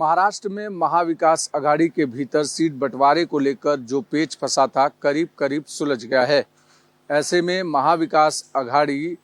महाराष्ट्र में महाविकास अघाड़ी के भीतर सीट बंटवारे को लेकर जो पेच फंसा था करीब करीब सुलझ गया है। ऐसे में महाविकास अघाड़ी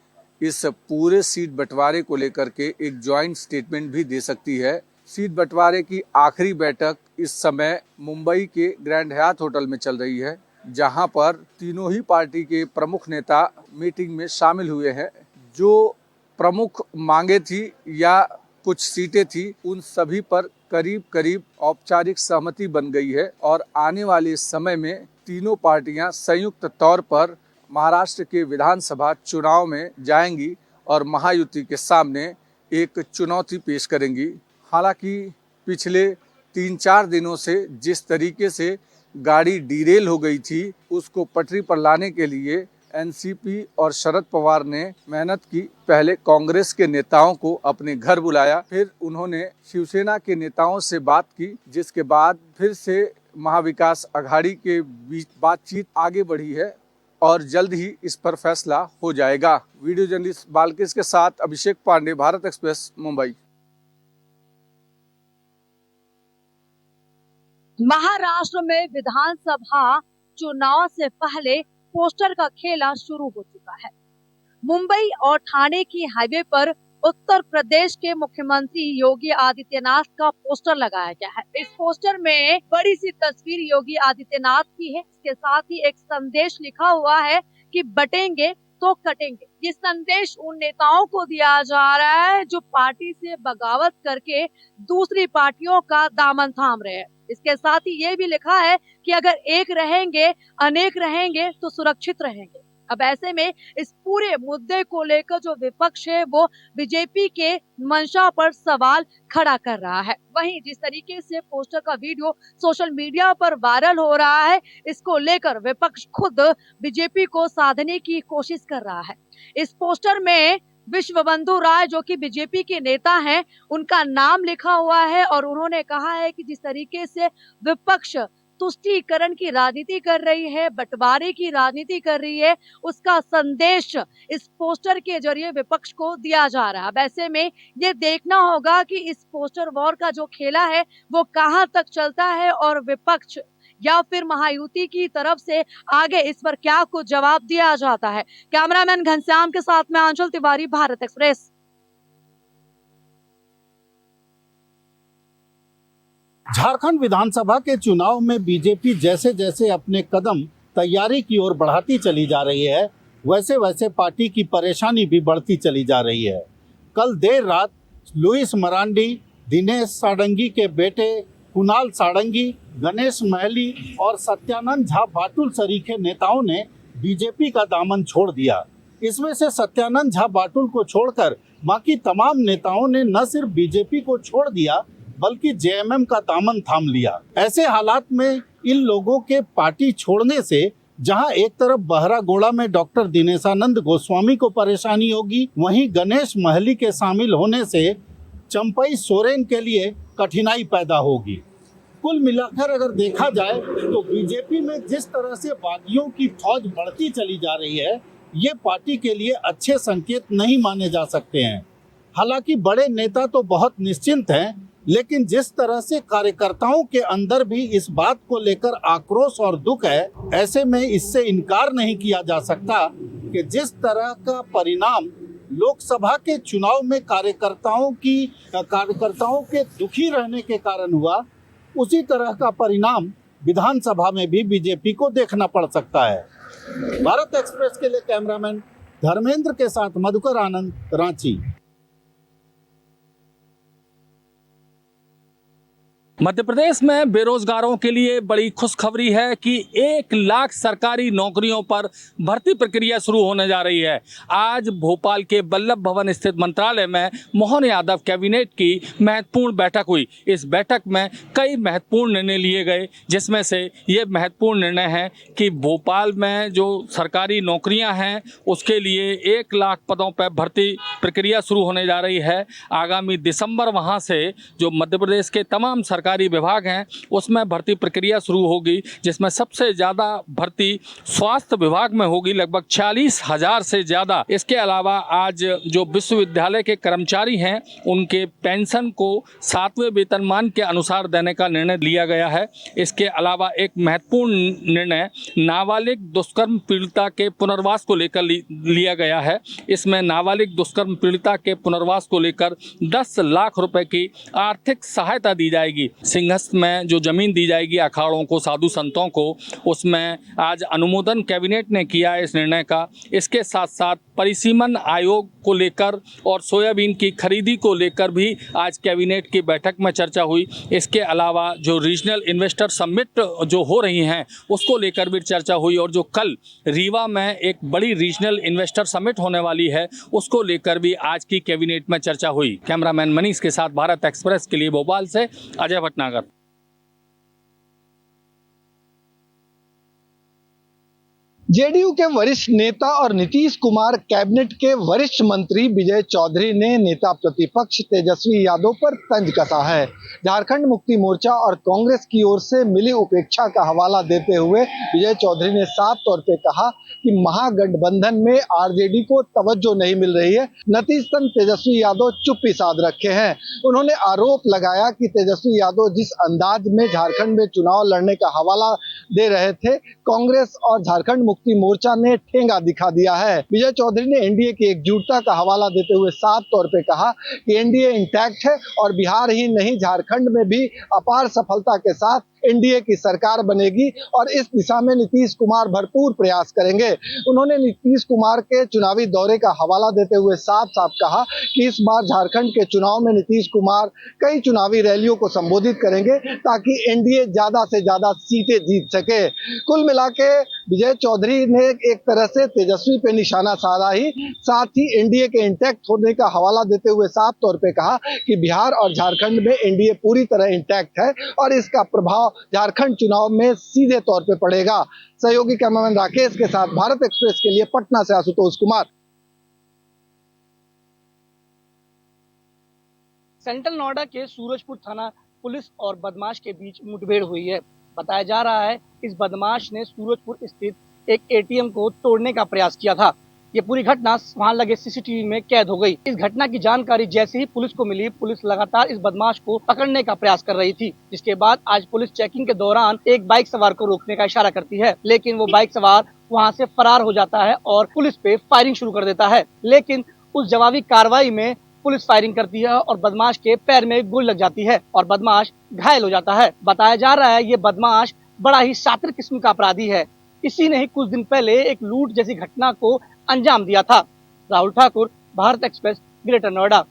इस पूरे सीट बंटवारे को लेकर के एक जॉइंट स्टेटमेंट भी दे सकती है। सीट बंटवारे की आखिरी बैठक इस समय मुंबई के ग्रैंड हयात होटल में चल रही है, जहां पर तीनों ही पार्टी के प्रमुख नेता मीटिंग में शामिल हुए हैं। जो प्रमुख मांगे थी या कुछ सीटें थी, उन सभी पर करीब करीब औपचारिक सहमति बन गई है और आने वाले समय में तीनों पार्टियां संयुक्त तौर पर महाराष्ट्र के विधानसभा चुनाव में जाएंगी और महायुति के सामने एक चुनौती पेश करेंगी। हालांकि पिछले 3-4 दिनों से जिस तरीके से गाड़ी डिरेल हो गई थी, उसको पटरी पर लाने के लिए एनसीपी और शरद पवार ने मेहनत की। पहले कांग्रेस के नेताओं को अपने घर बुलाया, फिर उन्होंने शिवसेना के नेताओं से बात की, जिसके बाद फिर से महाविकास अघाड़ी के बीच बातचीत आगे बढ़ी है और जल्द ही इस पर फैसला हो जाएगा। वीडियो जर्नलिस्ट बालकृष्ण के साथ अभिषेक पांडे, भारत एक्सप्रेस, मुंबई। महाराष्ट्र में विधानसभा चुनाव से पहले पोस्टर का खेला शुरू हो चुका है। मुंबई और ठाणे की हाईवे पर उत्तर प्रदेश के मुख्यमंत्री योगी आदित्यनाथ का पोस्टर लगाया गया है। इस पोस्टर में बड़ी सी तस्वीर योगी आदित्यनाथ की है। इसके साथ ही एक संदेश लिखा हुआ है कि बटेंगे तो कटेंगे। ये संदेश उन नेताओं को दिया जा रहा है जो पार्टी से बगावत करके दूसरी पार्टियों का दामन थाम रहे हैं। इसके साथ ही ये भी लिखा है कि अगर एक रहेंगे, अनेक रहेंगे तो सुरक्षित रहेंगे। अब ऐसे में इस पूरे मुद्दे को लेकर जो विपक्ष है वो बीजेपी के मंशा पर सवाल खड़ा कर रहा है। वहीं जिस तरीके से पोस्टर का वीडियो सोशल मीडिया पर वायरल हो रहा है, इसको लेकर विपक्ष खुद बीजेपी को साधने की कोशिश कर रहा है। इस पोस्टर में विश्वबंधु राय जो कि बीजेपी के नेता हैं, उनका नाम लिखा हुआ है और उन्होंने कहा है कि जिस तरीके से विपक्ष तुष्टीकरण की राजनीति कर रही है, बंटवारे की राजनीति कर रही है, उसका संदेश इस पोस्टर के जरिए विपक्ष को दिया जा रहा है। ऐसे में ये देखना होगा कि इस पोस्टर वॉर का जो खेला है वो कहां तक चलता है और विपक्ष या फिर महायुति की तरफ से आगे इस पर क्या कुछ जवाब दिया जाता है। कैमरामैन घनश्याम के साथ में आंचल तिवारी, भारत एक्सप्रेस। झारखंड विधानसभा के चुनाव में बीजेपी जैसे जैसे अपने कदम तैयारी की ओर बढ़ाती चली जा रही है, वैसे वैसे पार्टी की परेशानी भी बढ़ती चली जा रही है। कल देर रात लुइस मरांडी, दिनेश साडंगी के बेटे कुणाल साडंगी, गणेश महली और सत्यानंद झा बाटुल सरीखे नेताओं ने बीजेपी का दामन छोड़ दिया। इसमें से सत्यानंद झा बाटुल को छोड़कर बाकी तमाम नेताओं ने न सिर्फ बीजेपी को छोड़ दिया बल्कि जेएमएम का दामन थाम लिया। ऐसे हालात में इन लोगों के पार्टी छोड़ने से जहां एक तरफ बहरागोड़ा में डॉक्टर दिनेशानंद गोस्वामी को परेशानी होगी, वहीं गणेश महली के शामिल होने से चंपई सोरेन के लिए कठिनाई पैदा होगी। कुल मिलाकर अगर देखा जाए तो बीजेपी में जिस तरह से बागियों की फौज बढ़ती चली जा रही है, ये पार्टी के लिए अच्छे संकेत नहीं माने जा सकते हैं। हालांकि बड़े नेता तो बहुत निश्चिंत हैं, लेकिन जिस तरह से कार्यकर्ताओं के अंदर भी इस बात को लेकर आक्रोश और दुख है, ऐसे में इससे इनकार नहीं किया जा सकता कि जिस तरह का परिणाम लोकसभा के चुनाव में कार्यकर्ताओं के दुखी रहने के कारण हुआ, उसी तरह का परिणाम विधानसभा में भी बीजेपी को देखना पड़ सकता है। भारत एक्सप्रेस के लिए कैमरामैन धर्मेंद्र के साथ मधुकर आनंद, रांची। मध्य प्रदेश में बेरोजगारों के लिए बड़ी खुशखबरी है कि 1 लाख सरकारी नौकरियों पर भर्ती प्रक्रिया शुरू होने जा रही है। आज भोपाल के वल्लभ भवन स्थित मंत्रालय में मोहन यादव कैबिनेट की महत्वपूर्ण बैठक हुई। इस बैठक में कई महत्वपूर्ण निर्णय लिए गए, जिसमें से ये महत्वपूर्ण निर्णय है कि भोपाल में जो सरकारी नौकरियां हैं उसके लिए 1 लाख पदों पर भर्ती प्रक्रिया शुरू होने जा रही है। आगामी दिसंबर वहाँ से जो मध्य प्रदेश के तमाम सरकारी सरकारी विभाग हैं उसमें भर्ती प्रक्रिया शुरू होगी, जिसमें सबसे ज़्यादा भर्ती स्वास्थ्य विभाग में होगी, लगभग 46,000 से ज़्यादा। इसके अलावा आज जो विश्वविद्यालय के कर्मचारी हैं उनके पेंशन को 7वें वेतनमान के अनुसार देने का निर्णय लिया गया है। इसके अलावा एक महत्वपूर्ण निर्णय नाबालिग दुष्कर्म पीड़िता के पुनर्वास को लेकर लिया गया है। इसमें नाबालिग दुष्कर्म पीड़िता के पुनर्वास को लेकर 10 लाख रुपए की आर्थिक सहायता दी जाएगी। सिंहस्थ में जो जमीन दी जाएगी अखाड़ों को, साधु संतों को, उसमें आज अनुमोदन कैबिनेट ने किया है इस निर्णय का। इसके साथ साथ परिसीमन आयोग को लेकर और सोयाबीन की खरीदी को लेकर भी आज कैबिनेट की बैठक में चर्चा हुई। इसके अलावा जो रीजनल इन्वेस्टर समिट जो हो रही हैं उसको लेकर भी चर्चा हुई, और जो कल रीवा में एक बड़ी रीजनल इन्वेस्टर समिट होने वाली है उसको लेकर भी आज की कैबिनेट में चर्चा हुई। कैमरामैन मनीष के साथ भारत एक्सप्रेस के लिए भोपाल से अजय भटनागर। जेडीयू के वरिष्ठ नेता और नीतीश कुमार कैबिनेट के वरिष्ठ मंत्री विजय चौधरी ने नेता प्रतिपक्ष तेजस्वी यादव पर तंज कसा है। झारखंड मुक्ति मोर्चा और कांग्रेस की ओर से मिली उपेक्षा का हवाला देते हुए विजय चौधरी ने साफ तौर पे कहा कि महागठबंधन में आरजेडी को तवज्जो नहीं मिल रही है, नतीजतन तेजस्वी यादव चुप्पी साध रखे हैं। उन्होंने आरोप लगाया कि तेजस्वी यादव जिस अंदाज में झारखंड में चुनाव लड़ने का हवाला दे रहे थे, कांग्रेस और झारखंड मुक्ति मोर्चा ने ठेंगा दिखा दिया है। विजय चौधरी ने एनडीए की एकजुटता का हवाला देते हुए साफ तौर पे कहा कि एनडीए इंटैक्ट है और बिहार ही नहीं झारखंड में भी अपार सफलता के साथ एनडीए की सरकार बनेगी और इस दिशा में नीतीश कुमार भरपूर प्रयास करेंगे। उन्होंने नीतीश कुमार के चुनावी दौरे का हवाला देते हुए साफ साफ कहा कि इस बार झारखंड के चुनाव में नीतीश कुमार कई चुनावी रैलियों को संबोधित करेंगे ताकि एनडीए ज्यादा से ज्यादा सीटें जीत सके। कुल मिला के विजय चौधरी ने एक तरह से तेजस्वी पे निशाना साधा ही, साथ ही एनडीए के इंटैक्ट होने का हवाला देते हुए साफ तौर पे कहा कि बिहार और झारखंड में एनडीए पूरी तरह इंटैक्ट है और इसका प्रभाव झारखंड चुनाव में सीधे तौर पे पड़ेगा। सहयोगी कैमरामैन राकेश के साथ भारत एक्सप्रेस के लिए पटना से आशुतोष कुमार। सेंट्रल नोएडा के सूरजपुर थाना पुलिस और बदमाश के बीच मुठभेड़ हुई है। बताया जा रहा है इस बदमाश ने सूरजपुर स्थित एक एटीएम को तोड़ने का प्रयास किया था। ये पूरी घटना वहां लगे सीसीटीवी में कैद हो गई। इस घटना की जानकारी जैसे ही पुलिस को मिली, पुलिस लगातार इस बदमाश को पकड़ने का प्रयास कर रही थी, जिसके बाद आज पुलिस चेकिंग के दौरान एक बाइक सवार को रोकने का इशारा करती है, लेकिन वो बाइक सवार वहां से फरार हो जाता है और पुलिस पे फायरिंग शुरू कर देता है। लेकिन उस जवाबी कार्रवाई में पुलिस फायरिंग करती है और बदमाश के पैर में गोली लग जाती है और बदमाश घायल हो जाता है। बताया जा रहा है ये बदमाश बड़ा ही शातिर किस्म का अपराधी है। इसी ने ही कुछ दिन पहले एक लूट जैसी घटना को अंजाम दिया था। Rahul Thakur, Bharat express, greater Noida.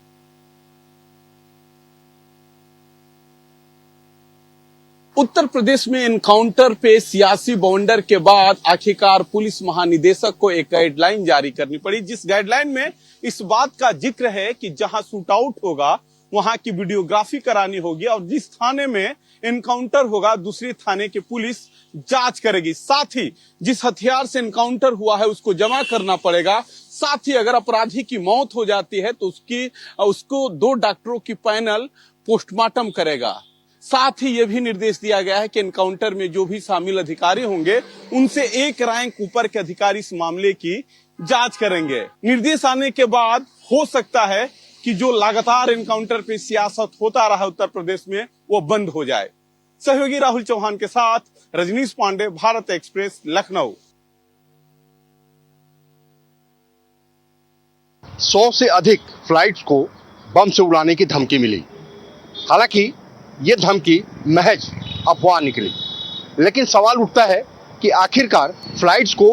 उत्तर प्रदेश में एनकाउंटर पे सियासी बाउंडर के बाद आखिरकार पुलिस महानिदेशक को एक गाइडलाइन जारी करनी पड़ी, जिस गाइडलाइन में इस बात का जिक्र है कि जहां शूट आउट होगा वहां की वीडियोग्राफी करानी होगी और जिस थाने में एनकाउंटर होगा दूसरी थाने की पुलिस जांच करेगी। साथ ही जिस हथियार से एनकाउंटर हुआ है उसको जमा करना पड़ेगा। साथ ही अगर अपराधी की मौत हो जाती है तो उसको 2 डॉक्टरों की पैनल पोस्टमार्टम करेगा। साथ ही यह भी निर्देश दिया गया है कि एनकाउंटर में जो भी शामिल अधिकारी होंगे उनसे 1 रैंक ऊपर के अधिकारी इस मामले की जांच करेंगे। निर्देश आने के बाद हो सकता है कि जो लगातार एनकाउंटर पे सियासत होता रहा उत्तर प्रदेश में वो बंद हो जाए। सहयोगी राहुल चौहान के साथ रजनीश पांडे, भारत एक्सप्रेस, लखनऊ। 100 से अधिक फ्लाइट्स को बम से उड़ाने की धमकी मिली। हालांकि ये धमकी महज अफवाह निकली, लेकिन सवाल उठता है कि आखिरकार फ्लाइट्स को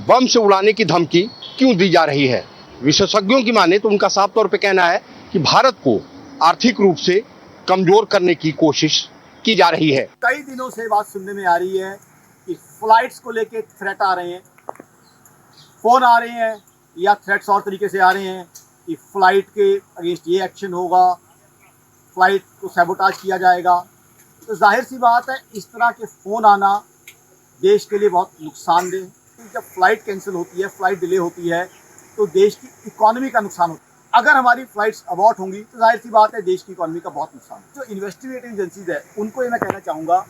बम से उड़ाने की धमकी क्यों दी जा रही है। विशेषज्ञों की माने तो उनका साफ तौर पे कहना है कि भारत को आर्थिक रूप से कमजोर करने की कोशिश की जा रही है। कई दिनों से बात सुनने में आ रही है कि फ्लाइट्स को लेके थ्रेट आ रहे हैं, फोन आ रहे हैं या थ्रेट्स और तरीके से आ रहे हैं कि फ्लाइट के अगेंस्ट ये एक्शन होगा, फ्लाइट को सैबोटाज किया जाएगा। तो जाहिर सी बात है इस तरह के फ़ोन आना देश के लिए बहुत नुकसानदेह। जब फ्लाइट कैंसिल होती है, फ्लाइट डिले होती है तो देश की इकोनॉमी का नुकसान होता अगर हमारी फ्लाइट्स अबॉर्ट होंगी तो जाहिर सी बात है देश की इकोनॉमी का बहुत नुकसान है। जो इन्वेस्टिगेटिव एजेंसीज है उनको ये मैं कहना चाहूँगा,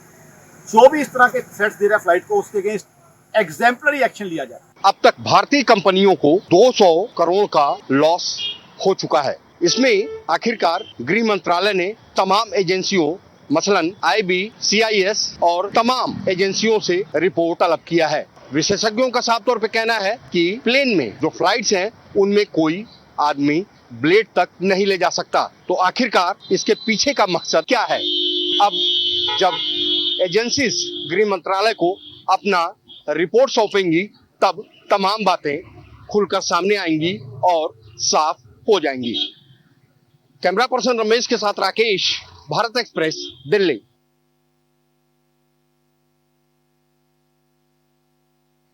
जो भी इस तरह के थ्रेट्स दे रहा है फ्लाइट को, उसके अगेंस्ट एग्जाम्पलरी एक्शन लिया जाए। अब तक भारतीय कंपनियों को 200 करोड़ का लॉस हो चुका है। इसमें आखिरकार गृह मंत्रालय ने तमाम एजेंसियों मसलन IB, CIS और तमाम एजेंसियों से रिपोर्ट तलब किया है। विशेषज्ञों का साफ तौर पे कहना है कि प्लेन में जो फ्लाइट्स हैं उनमें कोई आदमी ब्लेड तक नहीं ले जा सकता। तो आखिरकार इसके पीछे का मकसद क्या है? अब जब एजेंसीज गृह मंत्रालय को अपना रिपोर्ट सौंपेंगी तब तमाम बातें खुलकर सामने आएंगी और साफ हो जाएंगी। कैमरा पर्सन रमेश के साथ राकेश, भारत एक्सप्रेस, दिल्ली।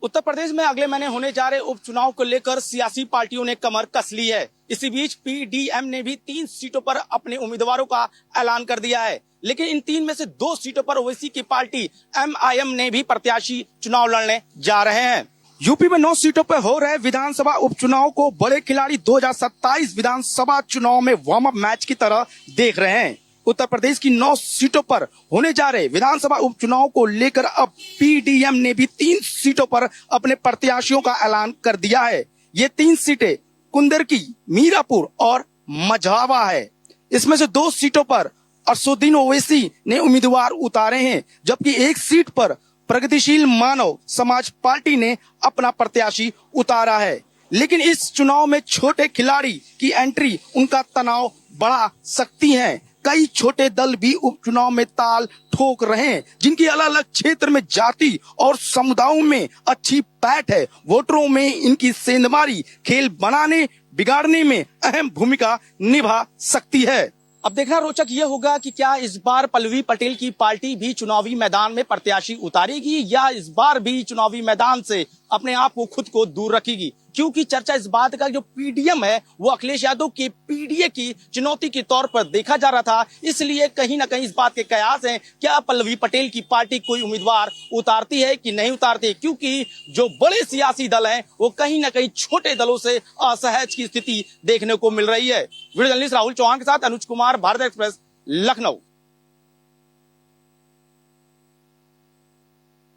उत्तर प्रदेश में अगले महीने होने जा रहे उपचुनाव को लेकर सियासी पार्टियों ने कमर कस ली है। इसी बीच PDM ने भी 3 सीटों पर अपने उम्मीदवारों का ऐलान कर दिया है, लेकिन इन 3 में से 2 सीटों पर ओवैसी की पार्टी MIM ने भी प्रत्याशी चुनाव लड़ने जा रहे हैं। यूपी में 9 सीटों पर हो रहे विधानसभा उपचुनाव को बड़े खिलाड़ी 2027 विधानसभा चुनाव में वार्म अप मैच की तरह देख रहे हैं। उत्तर प्रदेश की 9 सीटों पर होने जा रहे विधानसभा उपचुनाव को लेकर अब PDM ने भी 3 सीटों पर अपने प्रत्याशियों का ऐलान कर दिया है। ये 3 सीटें कुंदरकी, मीरापुर और मझावा है। इसमें से 2 सीटों पर असदुद्दीन ओवैसी ने उम्मीदवार उतारे हैं, जबकि 1 सीट पर प्रगतिशील मानव समाज पार्टी ने अपना प्रत्याशी उतारा है। लेकिन इस चुनाव में छोटे खिलाड़ी की एंट्री उनका तनाव बढ़ा सकती है। कई छोटे दल भी उपचुनाव में ताल ठोक रहे हैं, जिनकी अलग अलग क्षेत्र में जाति और समुदायों में अच्छी पैठ है। वोटरों में इनकी सेंधमारी खेल बनाने बिगाड़ने में अहम भूमिका निभा सकती है। अब देखना रोचक ये होगा कि क्या इस बार पल्लवी पटेल की पार्टी भी चुनावी मैदान में प्रत्याशी उतारेगी या इस बार भी चुनावी मैदान से अपने आप को खुद को दूर रखेगी, क्योंकि चर्चा इस बात का जो PDM है वो अखिलेश यादव के PDA की चुनौती के तौर पर देखा जा रहा था। इसलिए कहीं ना कहीं इस बात के कयास हैं क्या पल्लवी पटेल की पार्टी कोई उम्मीदवार उतारती है कि नहीं उतारती, क्योंकि जो बड़े सियासी दल हैं वो कहीं ना कहीं छोटे दलों से असहज की स्थिति देखने को मिल रही है। वीडियो जर्नलिस्ट राहुल चौहान के साथ अनुज कुमार, भारत एक्सप्रेस, लखनऊ।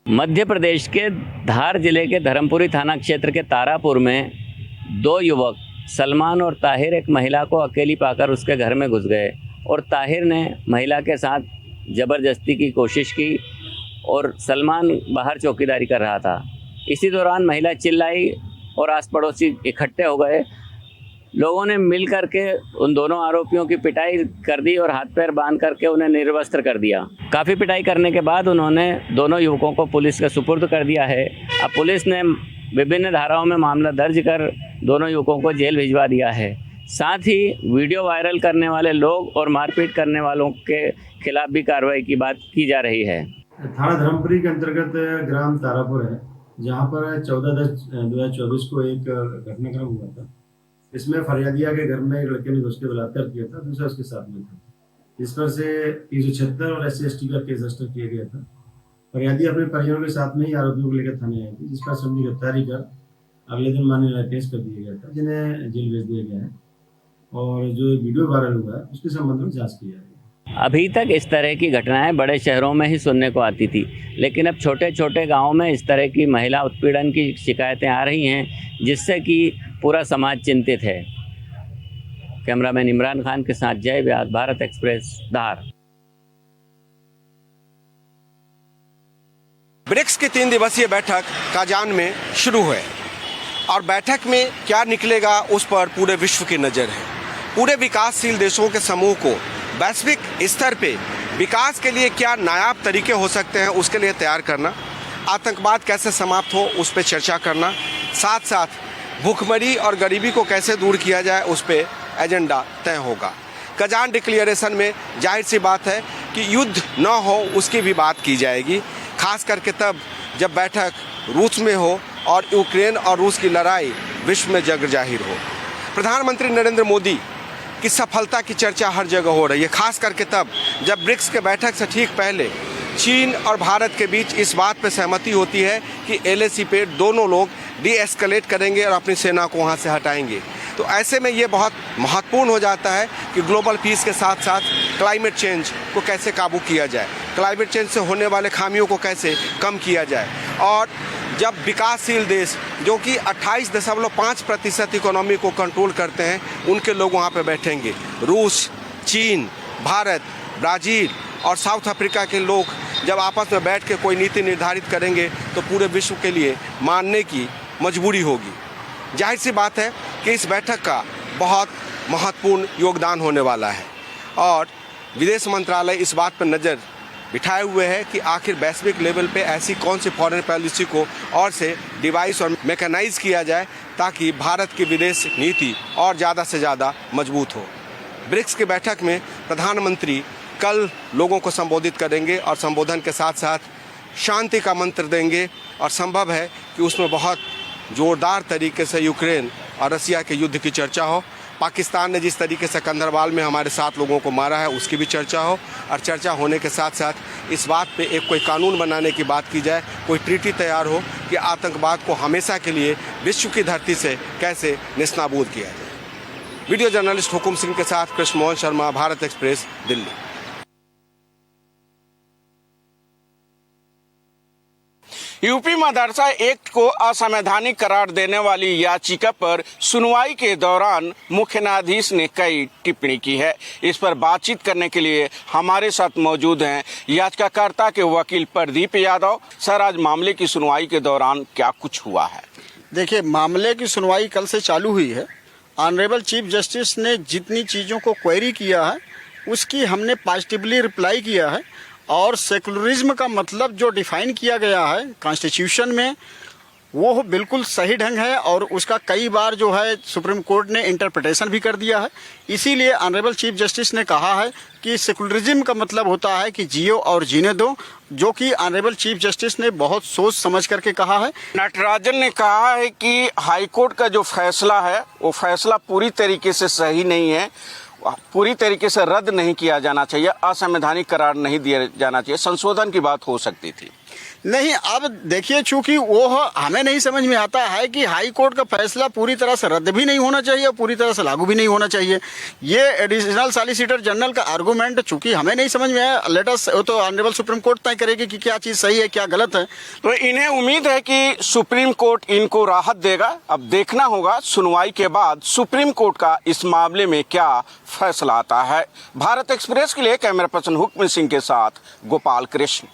मध्य प्रदेश के धार जिले के धर्मपुरी थाना क्षेत्र के तारापुर में 2 युवक सलमान और ताहिर एक महिला को अकेली पाकर उसके घर में घुस गए और ताहिर ने महिला के साथ ज़बरदस्ती की कोशिश की और सलमान बाहर चौकीदारी कर रहा था। इसी दौरान महिला चिल्लाई और आस पड़ोसी इकट्ठे हो गए। लोगों ने मिल करके उन दोनों आरोपियों की पिटाई कर दी और हाथ पैर बांध करके उन्हें निर्वस्त्र कर दिया। काफ़ी पिटाई करने के बाद उन्होंने दोनों युवकों को पुलिस के सुपुर्द कर दिया है। अब पुलिस ने विभिन्न धाराओं में मामला दर्ज कर दोनों युवकों को जेल भिजवा दिया है। साथ ही वीडियो वायरल करने वाले लोग और मारपीट करने वालों के खिलाफ भी कार्रवाई की बात की जा रही है। थाना धर्मपुरी के अंतर्गत ग्राम तारापुर है, जहाँ पर 14/10/2024 को एक घटनाक्रम हुआ था। इसमें फरियादिया के घर में एक लड़के ने घुस के बलात्कार किया था, दूसरा उसके साथ में था। इस पर से 376 और SC/ST का केस रजिस्टर किया गया था। फरियादी अपने परिजनों के साथ में ही आरोपियों को लेकर थाने आई थी, जिस पर सबकी गिरफ्तारी कर अगले दिन माननीय केस कर दिया गया था, जिन्हें जेल भेज दिया गया है और जो वीडियो वायरल हुआ है उसके संबंध में जाँच की जा रही है। अभी तक इस तरह की घटनाएं बड़े शहरों में ही सुनने को आती थी, लेकिन अब छोटे छोटे गाँवों में इस तरह की महिला उत्पीड़न की शिकायतें आ रही हैं, जिससे कि पूरा समाज चिंतित है। कैमरामैन इमरान खान के साथ जय व्यास, भारत एक्सप्रेस, धार। ब्रिक्स की 3 दिवसीय बैठक काजान में शुरू है और बैठक में क्या निकलेगा उस पर पूरे विश्व की नज़र है। पूरे विकासशील देशों के समूह को वैश्विक स्तर पे विकास के लिए क्या नायाब तरीके हो सकते हैं उसके लिए तैयार करना, आतंकवाद कैसे समाप्त हो उस पर चर्चा करना, साथ साथ भूखमरी और गरीबी को कैसे दूर किया जाए उस पर एजेंडा तय होगा। कजान डिक्लेरेशन में जाहिर सी बात है कि युद्ध न हो उसकी भी बात की जाएगी, खास करके तब जब बैठक रूस में हो और यूक्रेन और रूस की लड़ाई विश्व में जग जाहिर हो। प्रधानमंत्री नरेंद्र मोदी की सफलता की चर्चा हर जगह हो रही है, खास करके तब जब ब्रिक्स के बैठक से ठीक पहले चीन और भारत के बीच इस बात पर सहमति होती है कि LAC पे दोनों लोग डी-एस्केलेट करेंगे और अपनी सेना को वहाँ से हटाएंगे। तो ऐसे में ये बहुत महत्वपूर्ण हो जाता है कि ग्लोबल पीस के साथ साथ क्लाइमेट चेंज को कैसे काबू किया जाए, क्लाइमेट चेंज से होने वाले खामियों को कैसे कम किया जाए। और जब विकासशील देश जो कि 28.5% इकोनॉमी को कंट्रोल करते हैं, उनके लोग वहाँ पे बैठेंगे, रूस, चीन, भारत, ब्राज़ील और साउथ अफ्रीका के लोग जब आपस में बैठ के कोई नीति निर्धारित करेंगे तो पूरे विश्व के लिए मानने की मजबूरी होगी। जाहिर सी बात है कि इस बैठक का बहुत महत्वपूर्ण योगदान होने वाला है और विदेश मंत्रालय इस बात पर नज़र बिठाए हुए है कि आखिर वैश्विक लेवल पे ऐसी कौन सी फॉरेन पॉलिसी को और से डिवाइस और मैकेनाइज किया जाए ताकि भारत की विदेश नीति और ज़्यादा से ज़्यादा मजबूत हो। ब्रिक्स की बैठक में प्रधानमंत्री कल लोगों को संबोधित करेंगे और संबोधन के साथ साथ शांति का मंत्र देंगे और संभव है कि उसमें बहुत जोरदार तरीके से यूक्रेन और रसिया के युद्ध की चर्चा हो। पाकिस्तान ने जिस तरीके से कंधरवाल में हमारे 7 लोगों को मारा है उसकी भी चर्चा हो और चर्चा होने के साथ साथ इस बात पे एक कोई कानून बनाने की बात की जाए, कोई ट्रीटी तैयार हो कि आतंकवाद को हमेशा के लिए विश्व की धरती से कैसे नेस्तनाबूद किया जाए। वीडियो जर्नलिस्ट हुकुम सिंह के साथ कृष्ण मोहन शर्मा, भारत एक्सप्रेस, दिल्ली। यूपी मदरसा एक्ट को असंवैधानिक करार देने वाली याचिका पर सुनवाई के दौरान मुख्य न्यायाधीश ने कई टिप्पणी की है। इस पर बातचीत करने के लिए हमारे साथ मौजूद हैं याचिकाकर्ता के वकील प्रदीप यादव। सर, आज मामले की सुनवाई के दौरान क्या कुछ हुआ है? देखिए, मामले की सुनवाई कल से चालू हुई है। ऑनरेबल चीफ जस्टिस ने जितनी चीज़ों को क्वेरी किया है उसकी हमने पॉजिटिवली रिप्लाई किया है और सेकुलरिज्म का मतलब जो डिफाइन किया गया है कॉन्स्टिट्यूशन में वो बिल्कुल सही ढंग है और उसका कई बार जो है सुप्रीम कोर्ट ने इंटरप्रिटेशन भी कर दिया है। इसीलिए ऑनरेबल चीफ जस्टिस ने कहा है कि सेकुलरिज्म का मतलब होता है कि जियो और जीने दो, जो कि ऑनरेबल चीफ जस्टिस ने बहुत सोच समझ करके कहा है। नटराजन ने कहा है कि हाईकोर्ट का जो फैसला है वो फैसला पूरी तरीके से सही नहीं है, पूरी तरीके से रद्द नहीं किया जाना चाहिए, असंवैधानिक करार नहीं दिया जाना चाहिए, संशोधन की बात हो सकती थी। नहीं, अब देखिए, चूंकि वो हमें नहीं समझ में आता है कि हाई कोर्ट का फैसला पूरी तरह से रद्द भी नहीं होना चाहिए और पूरी तरह से लागू भी नहीं होना चाहिए। ये एडिशनल सॉलिसिटर जनरल का आर्गूमेंट चूंकि हमें नहीं समझ में आया, लेट अस, तो ऑनरेबल सुप्रीम कोर्ट तय करेगी कि क्या चीज़ सही है क्या गलत है। तो इन्हें उम्मीद है कि सुप्रीम कोर्ट इनको राहत देगा। अब देखना होगा सुनवाई के बाद सुप्रीम कोर्ट का इस मामले में क्या फैसला आता है। भारत एक्सप्रेस के लिए कैमरा पर्सन हुक्म सिंह के साथ गोपाल कृष्ण।